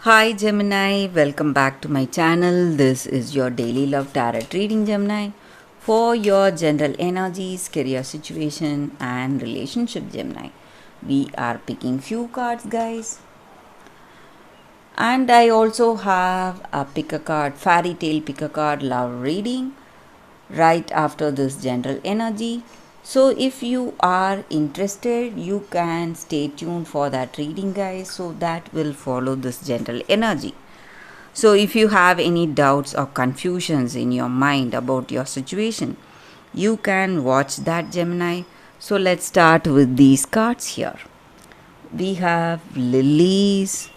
Hi Gemini, welcome back to my channel. This is your daily love tarot reading, Gemini, for your general energies, career situation, and relationship, Gemini. We are picking few cards, guys, and I also have a pick a card, fairy tale pick a card love reading right after this general energy. So, if you are interested, you can stay tuned for that reading, guys. So, that will follow this general energy. So, if you have any doubts or confusions in your mind about your situation, you can watch that, Gemini. So, let's start with these cards here. We have lilies,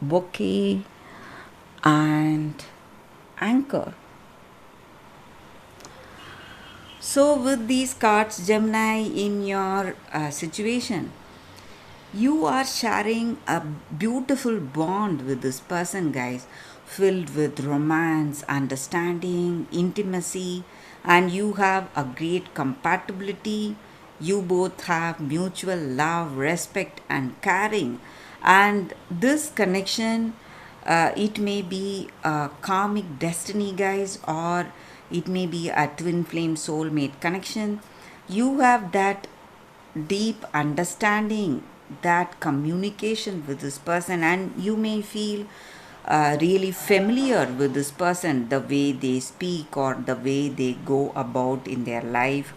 bouquet, and anchor. So, with these cards, Gemini, in your situation, you are sharing a beautiful bond with this person, guys, filled with romance, understanding, intimacy, and you have a great compatibility. You both have mutual love, respect, and caring. And this connection, it may be a karmic destiny, guys, or it may be a twin flame soulmate connection. You have that deep understanding, that communication with this person, and you may feel really familiar with this person, the way they speak or the way they go about in their life,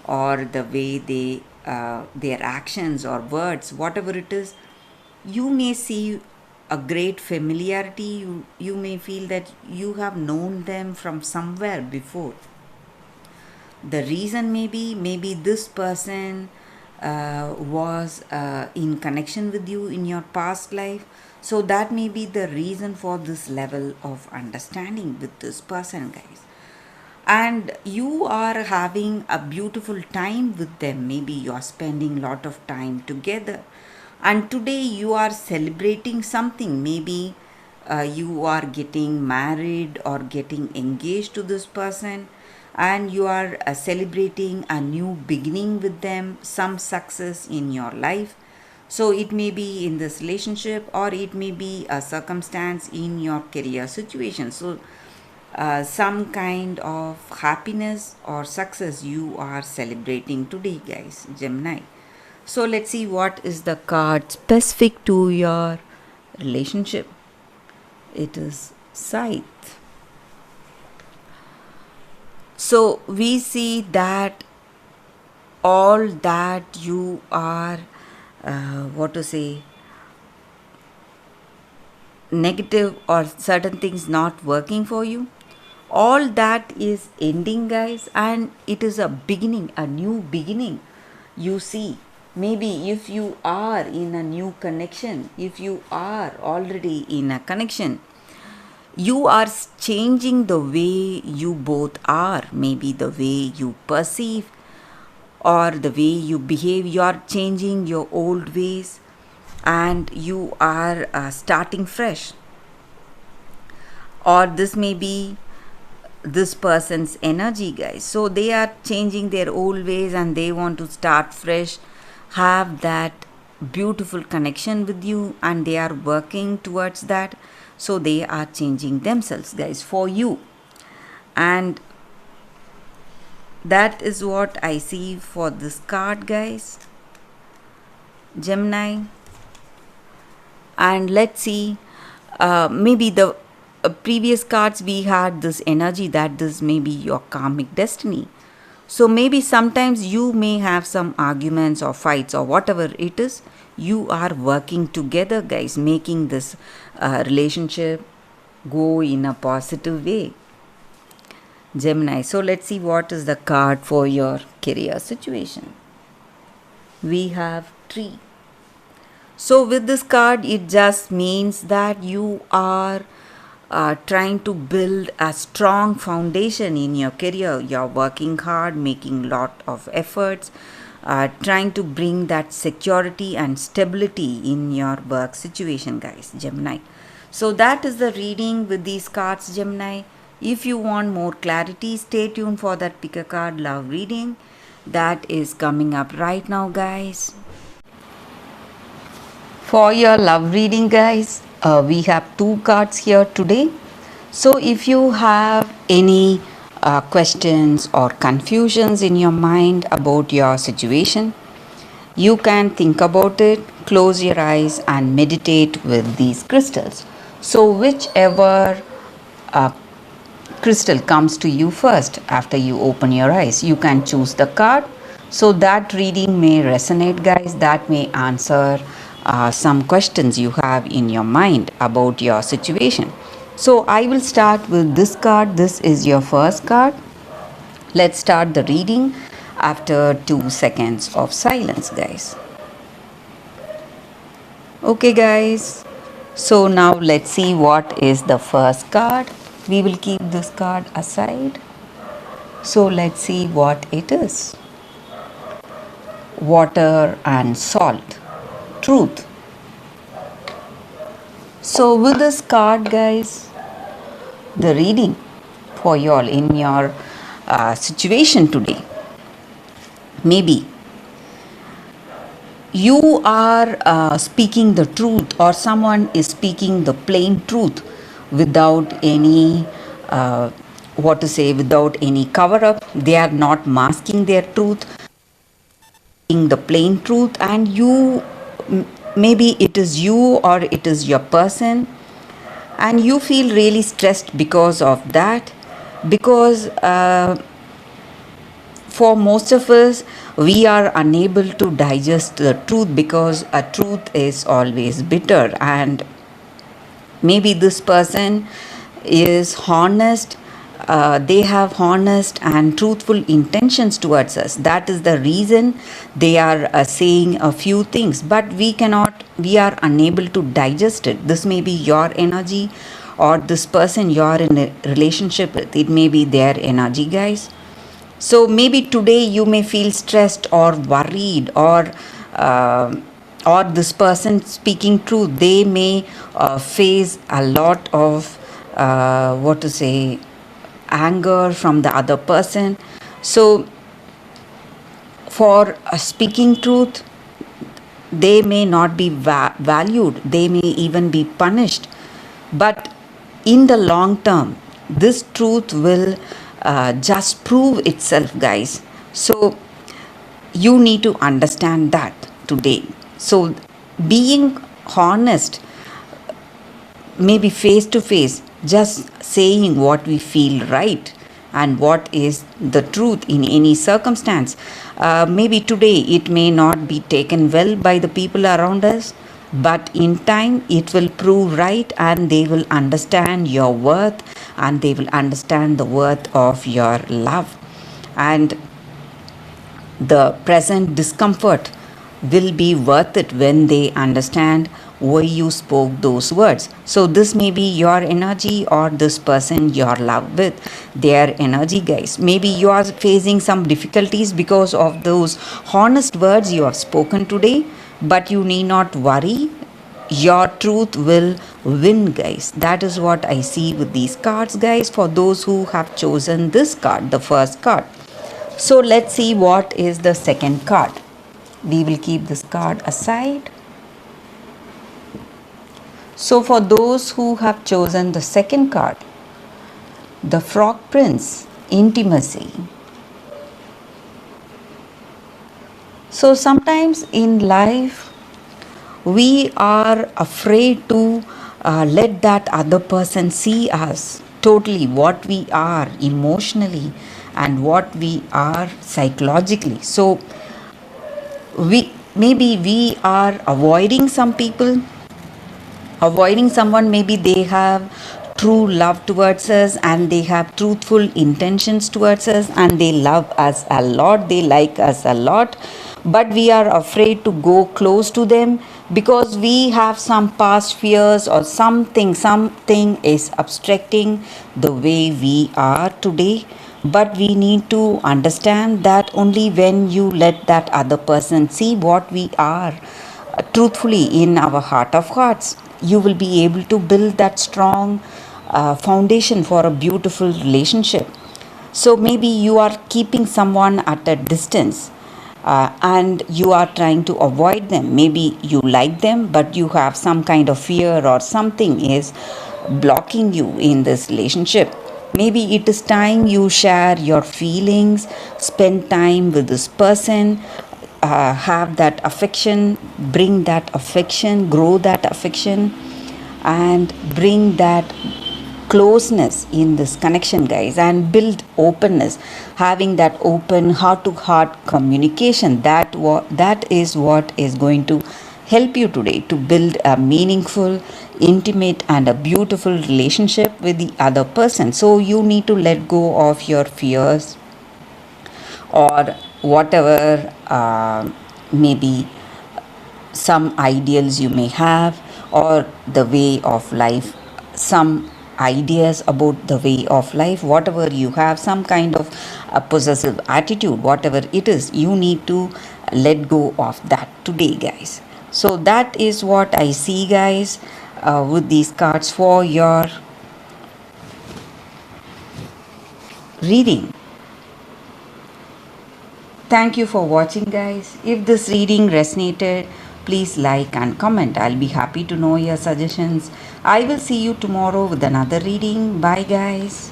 or the way they their actions or words, whatever it is. You may see a great familiarity. You may feel that you have known them from somewhere before. The reason maybe this person was in connection with you in your past life, so that may be the reason for this level of understanding with this person, guys. And you are having a beautiful time with them. Maybe you are spending a lot of time together, and today you are celebrating something. Maybe you are getting married or getting engaged to this person, and you are celebrating a new beginning with them, some success in your life. So it may be in this relationship, or it may be a circumstance in your career situation. So some kind of happiness or success you are celebrating today, guys, Gemini. So let's see what is the card specific to your relationship. It is Scythe. So we see that all that you are, what to say, negative or certain things not working for you, all that is ending, guys, and it is a beginning, a new beginning. You see, maybe if you are in a new connection, if you are already in a connection, you are changing the way you both are, maybe the way you perceive or the way you behave. You are changing your old ways, and you are starting fresh. Or this may be this person's energy, guys. So they are changing their old ways and they want to start fresh, have that beautiful connection with you, and they are working towards that. So they are changing themselves, guys, for you. And that is what I see for this card, guys, Gemini. And let's see, maybe the previous cards we had this energy that this may be your karmic destiny. So maybe sometimes you may have some arguments or fights or whatever it is. You are working together, guys, making this relationship go in a positive way, Gemini. So let's see what is the card for your career situation. We have Tree. So with this card, it just means that you are trying to build a strong foundation in your career. You're working hard, making lot of efforts, trying to bring that security and stability in your work situation, guys, Gemini. So that is the reading with these cards, Gemini. If you want more clarity, stay tuned for that pick a card love reading that is coming up right now, guys. For your love reading, guys, we have two cards here today. So, if you have any questions or confusions in your mind about your situation, you can think about it, close your eyes, and meditate with these crystals. So, whichever uh, crystal comes to you first after you open your eyes, you can choose the card. So that reading may resonate, guys. That may answer some questions you have in your mind about your situation. So I will start with this card. This is your first card. Let's start the reading after 2 seconds of silence, guys. Okay, guys. So now let's see what is the first card. We will keep this card aside. So let's see what it is. Water and salt. Truth. So with this card, guys, the reading for you all in your situation today. Maybe you are speaking the truth, or someone is speaking the plain truth without any without any cover up. They are not masking their truth, the plain truth. And you, maybe it is you or it is your person, and you feel really stressed because of that, because for most of us, we are unable to digest the truth, because a truth is always bitter. And maybe this person is honest, they have honest and truthful intentions towards us. That is the reason they are saying a few things, but we are unable to digest it. This may be your energy, or this person you're in a relationship with, it may be their energy, guys. So maybe today you may feel stressed or worried, or this person speaking truth, they may face a lot of anger from the other person. So for speaking truth, they may not be valued, they may even be punished. But in the long term, this truth will just prove itself, guys. So you need to understand that today. So being honest, maybe face to face, just saying what we feel right and what is the truth in any circumstance. Maybe today it may not be taken well by the people around us, but in time it will prove right, and they will understand your worth, and they will understand the worth of your love. And the present discomfort will be worth it when they understand why you spoke those words. So this may be your energy, or this person you're love with, their energy, guys. Maybe you are facing some difficulties because of those honest words you have spoken today, but you need not worry. Your truth will win, guys. That is what I see with these cards, guys, for those who have chosen this card, the first card. So let's see what is the second card. We will keep this card aside. So for those who have chosen the second card, the Frog Prince, intimacy. So sometimes in life, we are afraid to let that other person see us totally, what we are emotionally and what we are psychologically. So we are avoiding some people, avoiding someone. Maybe they have true love towards us, and they have truthful intentions towards us, and they love us a lot, they like us a lot, but we are afraid to go close to them because we have some past fears, or something is obstructing the way we are today. But we need to understand that only when you let that other person see what we are truthfully in our heart of hearts, you will be able to build that strong foundation for a beautiful relationship. So maybe you are keeping someone at a distance, and you are trying to avoid them. Maybe you like them, but you have some kind of fear or something is blocking you in this relationship. Maybe it is time you share your feelings, spend time with this person, have that affection, bring that affection, grow that affection, and bring that closeness in this connection, guys, and build openness, having that open heart to heart communication. That is what is going to help you today to build a meaningful, intimate, and a beautiful relationship with the other person. So you need to let go of your fears or whatever, maybe some ideals you may have, or the way of life, some ideas about the way of life, whatever you have, some kind of a possessive attitude, whatever it is, you need to let go of that today, guys. So that is what I see, guys, with these cards for your reading. Thank you for watching, guys. If this reading resonated, please like and comment. I'll be happy to know your suggestions. I will see you tomorrow with another reading. Bye, guys.